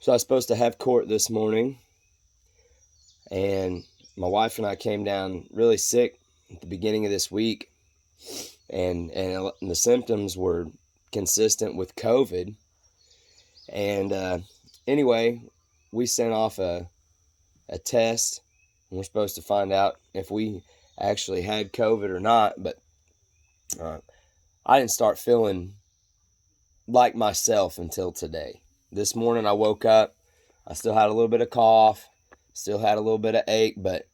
So I was supposed to have court this morning, and my wife and I came down really sick at the beginning of this week, and the symptoms were consistent with COVID. And anyway, we sent off a test, and we're supposed to find out if we actually had COVID or not. But I didn't start feeling like myself until today. This morning I woke up, I still had a little bit of cough, still had a little bit of ache, but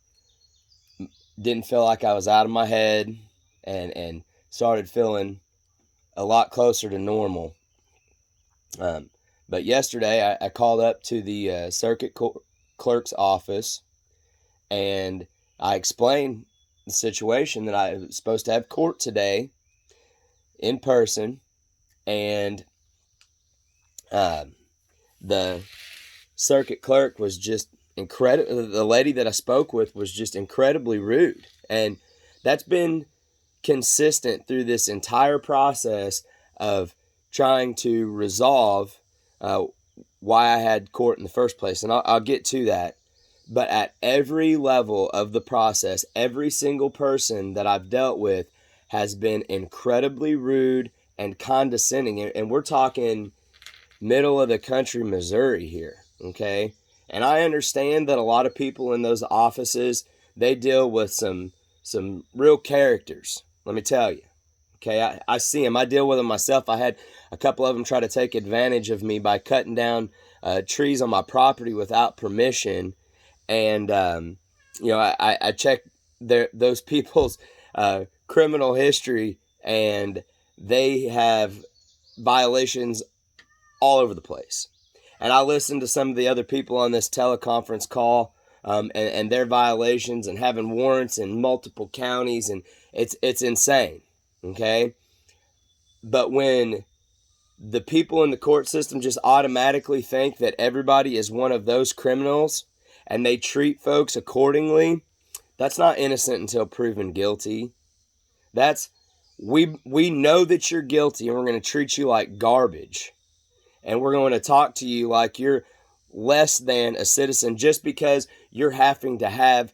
didn't feel like I was out of my head, and started feeling a lot closer to normal. But yesterday I called up to the circuit clerk's office, and I explained the situation, that I was supposed to have court today in person, and the circuit clerk was just incredible. The lady that I spoke with was just incredibly rude, and that's been consistent through this entire process of trying to resolve why I had court in the first place, and I'll get to that. But at every level of the process, every single person that I've dealt with has been incredibly rude and condescending, and we're talking middle of the country Missouri here, okay? And I understand that a lot of people in those offices, they deal with some real characters, let me tell you. Okay, I see them. I deal with them myself. I had a couple of them try to take advantage of me by cutting down trees on my property without permission. And, I checked those people's criminal history, and they have violations all over the place. And I listened to some of the other people on this teleconference call, and their violations, and having warrants in multiple counties, and it's insane, okay? But when the people in the court system just automatically think that everybody is one of those criminals, and they treat folks accordingly, that's not innocent until proven guilty. That's, we know that you're guilty, and we're going to treat you like garbage. And we're going to talk to you like you're less than a citizen just because you're having to have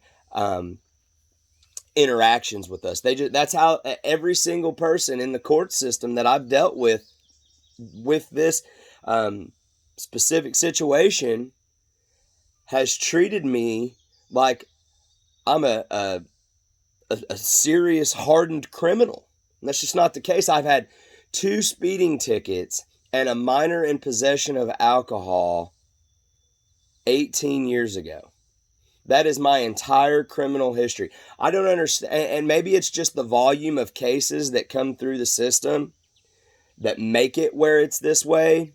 interactions with us. That's how every single person in the court system that I've dealt with this specific situation has treated me like I'm a serious hardened criminal. And that's just not the case. I've had 2 speeding tickets and a minor in possession of alcohol 18 years ago. That is my entire criminal history. I don't understand, and maybe it's just the volume of cases that come through the system that make it where it's this way,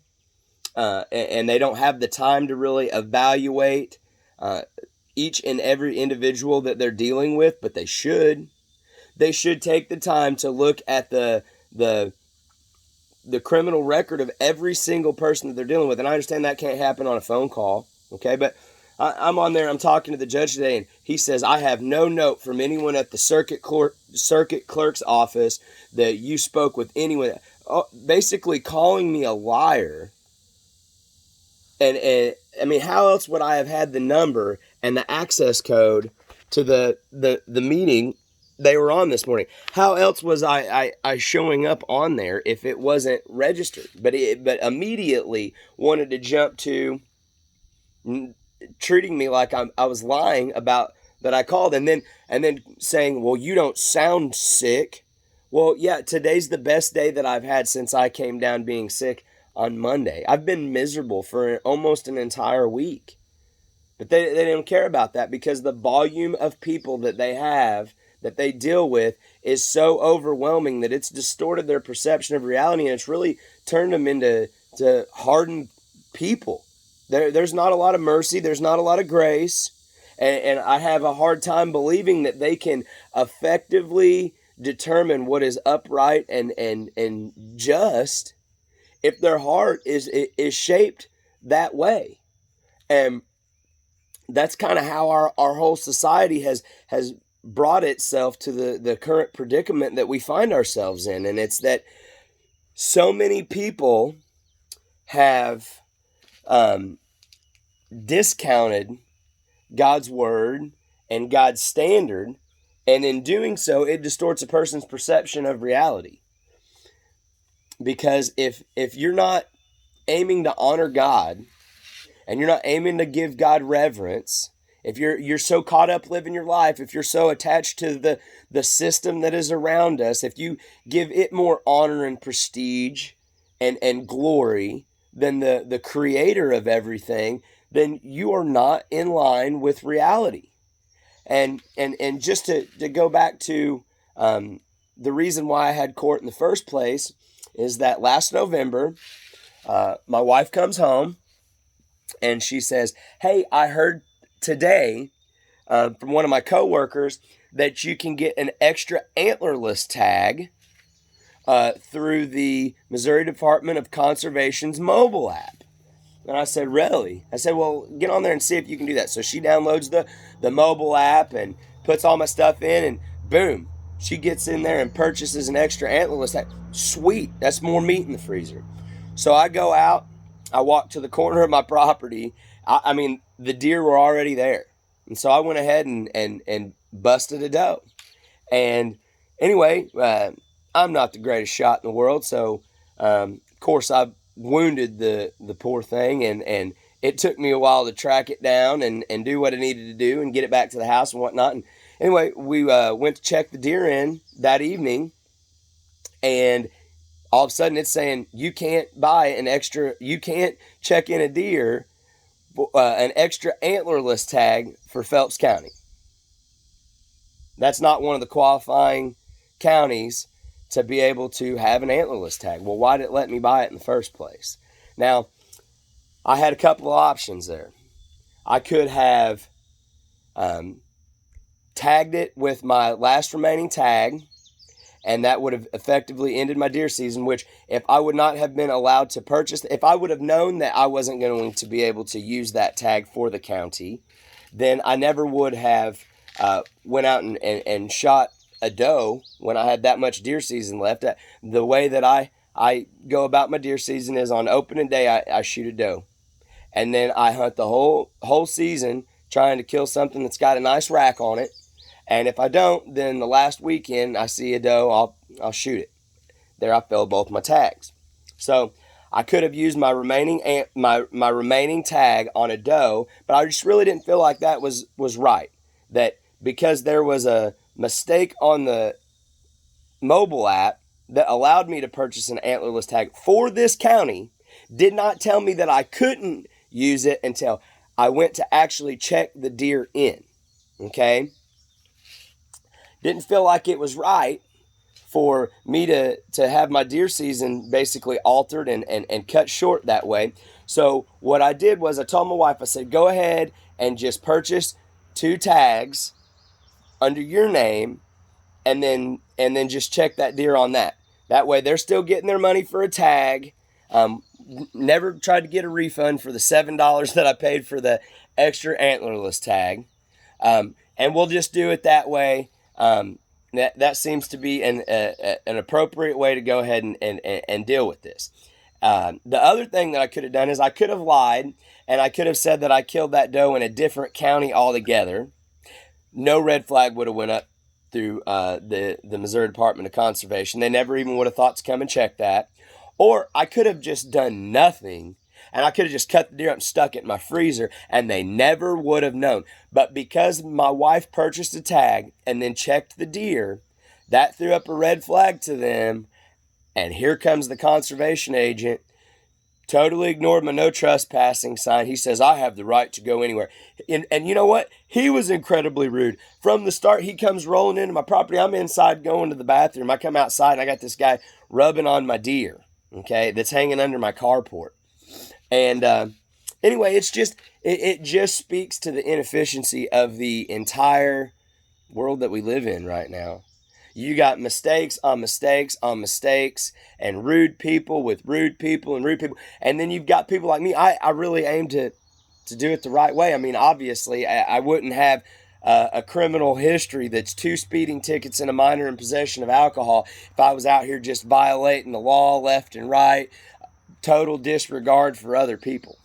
and they don't have the time to really evaluate each and every individual that they're dealing with, but they should. They should take the time to look at the criminal record of every single person that they're dealing with. And I understand that can't happen on a phone call, okay? But I'm on there, I'm talking to the judge today, and he says, I have no note from anyone at the circuit clerk's office that you spoke with anyone, basically calling me a liar. And I mean, how else would I have had the number and the access code to the meeting they were on this morning? How else was I showing up on there if it wasn't registered? But immediately wanted to jump to treating me like I was lying about that I called, and then saying, well, you don't sound sick. Well, yeah, today's the best day that I've had since I came down being sick on Monday. I've been miserable for almost an entire week. But they don't care about that, because the volume of people that they have, that they deal with, is so overwhelming that it's distorted their perception of reality, and it's really turned them into hardened people. There's not a lot of mercy. There's not a lot of grace. And I have a hard time believing that they can effectively determine what is upright and just if their heart is shaped that way. And that's kind of how our whole society has brought itself to the current predicament that we find ourselves in. And it's that so many people have discounted God's word and God's standard, and in doing so, it distorts a person's perception of reality. Because if you're not aiming to honor God, and you're not aiming to give God reverence, if you're so caught up living your life, if you're so attached to the system that is around us, if you give it more honor and prestige and glory than the creator of everything, then you are not in line with reality. And just to go back to the reason why I had court in the first place is that last November, my wife comes home and she says, "Hey, I heard today from one of my coworkers that you can get an extra antlerless tag through the Missouri Department of Conservation's mobile app." And I said, "Really?" I said, "Well, get on there and see if you can do that." So she downloads the mobile app and puts all my stuff in, and boom, she gets in there and purchases an extra antlerless tag. Sweet, that's more meat in the freezer. So I go out, I walk to the corner of my property. I mean, the deer were already there. And so I went ahead and busted a doe. And anyway, I'm not the greatest shot in the world. So, of course, I wounded the poor thing. And it took me a while to track it down and do what I needed to do and get it back to the house and whatnot. And anyway, we went to check the deer in that evening. And all of a sudden it's saying you can't check in a deer, an extra antlerless tag for Phelps County. That's not one of the qualifying counties to be able to have an antlerless tag. Well, why did it let me buy it in the first place? Now, I had a couple of options there. I could have tagged it with my last remaining tag, and that would have effectively ended my deer season, which if I would not have been allowed to purchase, if I would have known that I wasn't going to be able to use that tag for the county, then I never would have went out and shot a doe when I had that much deer season left. The way that I go about my deer season is on opening day, I shoot a doe. And then I hunt the whole season trying to kill something that's got a nice rack on it. And if I don't, then the last weekend I see a doe, I'll shoot it. There I filled both my tags. So I could have used my remaining tag on a doe, but I just really didn't feel like that was right. That because there was a mistake on the mobile app that allowed me to purchase an antlerless tag for this county, did not tell me that I couldn't use it until I went to actually check the deer in. Okay? Didn't feel like it was right for me to have my deer season basically altered and cut short that way. So what I did was I told my wife, I said, go ahead and just purchase 2 tags under your name and then just check that deer on that. That way they're still getting their money for a tag. Never tried to get a refund for the $7 that I paid for the extra antlerless tag. And we'll just do it that way. That seems to be an appropriate way to go ahead and deal with this. The other thing that I could have done is I could have lied, and I could have said that I killed that doe in a different county altogether. No red flag would have went up through the Missouri Department of Conservation. They never even would have thought to come and check that. Or I could have just done nothing, and I could have just cut the deer up and stuck it in my freezer, and they never would have known. But because my wife purchased a tag and then checked the deer, that threw up a red flag to them, and here comes the conservation agent, totally ignored my no trespassing sign. He says, I have the right to go anywhere. And you know what? He was incredibly rude. From the start, he comes rolling into my property. I'm inside going to the bathroom. I come outside, and I got this guy rubbing on my deer, okay, that's hanging under my carport. And anyway, it just speaks to the inefficiency of the entire world that we live in right now. You got mistakes on mistakes on mistakes, and rude people with rude people and rude people. And then you've got people like me. I really aim to do it the right way. I mean, obviously, I wouldn't have a criminal history that's 2 speeding tickets and a minor in possession of alcohol if I was out here just violating the law left and right. Total disregard for other people.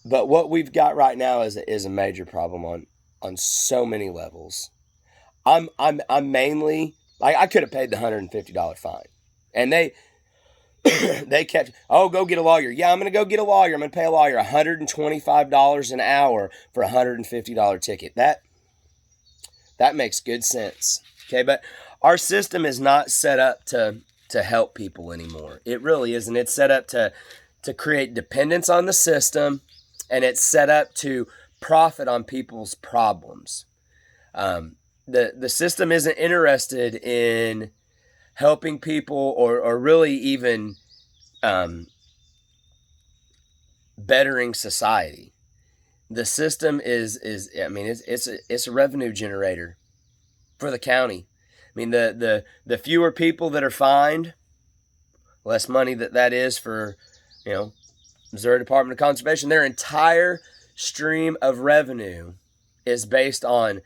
But what we've got right now is a major problem on so many levels. I'm mainly like, I could have paid the $150 fine, and they kept, oh, go get a lawyer. Yeah, I'm gonna go get a lawyer. I'm gonna pay a lawyer $125 an hour for a $150 ticket. That makes good sense. Okay, but our system is not set up to help people anymore. It really isn't. It's set up to create dependence on the system, and it's set up to profit on people's problems. The system isn't interested in helping people or really even bettering society. The system is I mean, it's a revenue generator for the county. I mean, the fewer people that are fined, less money that is for, Missouri Department of Conservation. Their entire stream of revenue is based on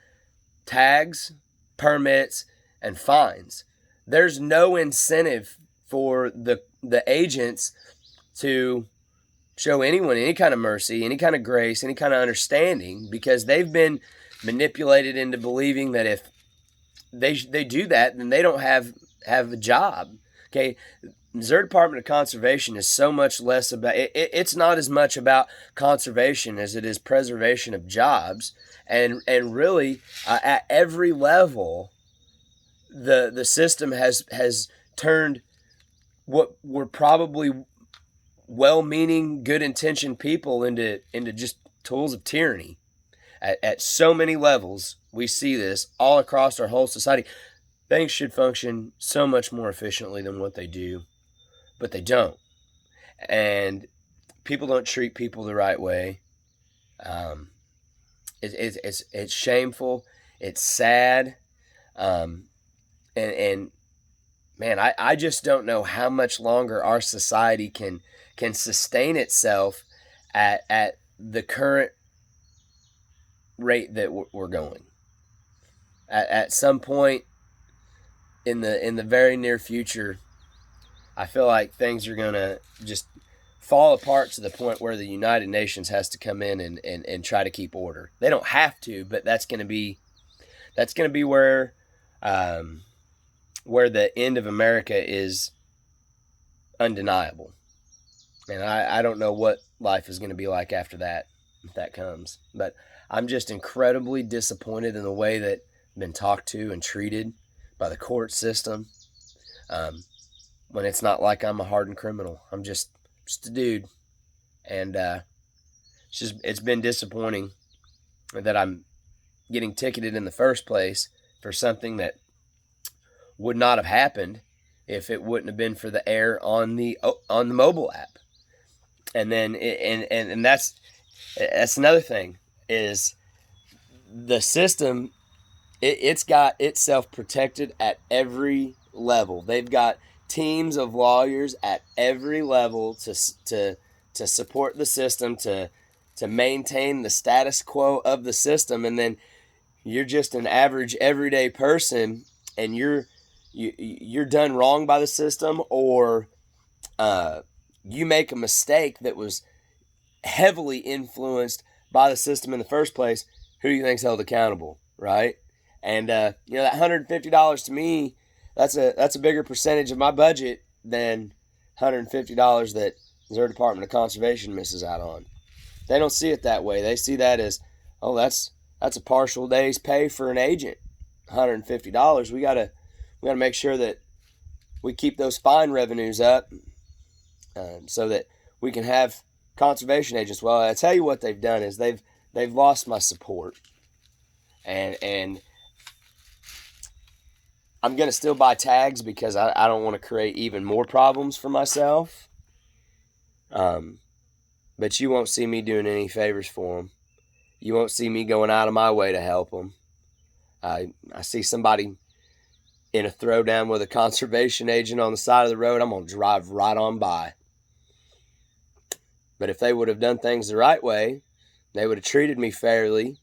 tags, permits, and fines. There's no incentive for the agents to show anyone any kind of mercy, any kind of grace, any kind of understanding, because they've been manipulated into believing that if they do that, then they don't have a job. Okay, Missouri Department of Conservation is so much less about it. It's not as much about conservation as it is preservation of jobs, and really at every level, the system has turned what were probably well-meaning, good-intentioned people into just tools of tyranny. At so many levels, we see this all across our whole society. Things should function so much more efficiently than what they do, but they don't. And people don't treat people the right way. It's shameful. It's sad. And man, I just don't know how much longer our society can sustain itself at the current rate that we're going. At some point in the very near future, I feel like things are gonna just fall apart to the point where the United Nations has to come in and try to keep order. They don't have to, but that's gonna be where the end of America is undeniable. And I don't know what life is going to be like after that, if that comes. But I'm just incredibly disappointed in the way that I've been talked to and treated by the court system. When it's not like I'm a hardened criminal. I'm just a dude. And it's been disappointing that I'm getting ticketed in the first place for something that would not have happened if it wouldn't have been for the error on the mobile app. And then and that's another thing, is the system. It's got itself protected at every level. They've got teams of lawyers at every level to support the system, to maintain the status quo of the system. And then you're just an average everyday person, and you're done wrong by the system, or you make a mistake that was heavily influenced by the system in the first place. Who do you think's held accountable, right? And that $150 to me, that's a bigger percentage of my budget than $150 that Missouri Department of Conservation misses out on. They don't see it that way. They see that as, oh, that's a partial day's pay for an agent. $150. We gotta make sure that we keep those fine revenues up, so that we can have conservation agents. Well, I tell you what they've done is they've lost my support, and I'm gonna still buy tags because I don't want to create even more problems for myself. But you won't see me doing any favors for them. You won't see me going out of my way to help them. I see somebody in a throwdown with a conservation agent on the side of the road, I'm going to drive right on by. But if they would have done things the right way, they would have treated me fairly,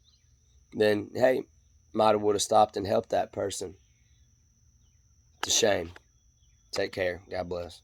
then, hey, might have would have stopped and helped that person. It's a shame. Take care. God bless.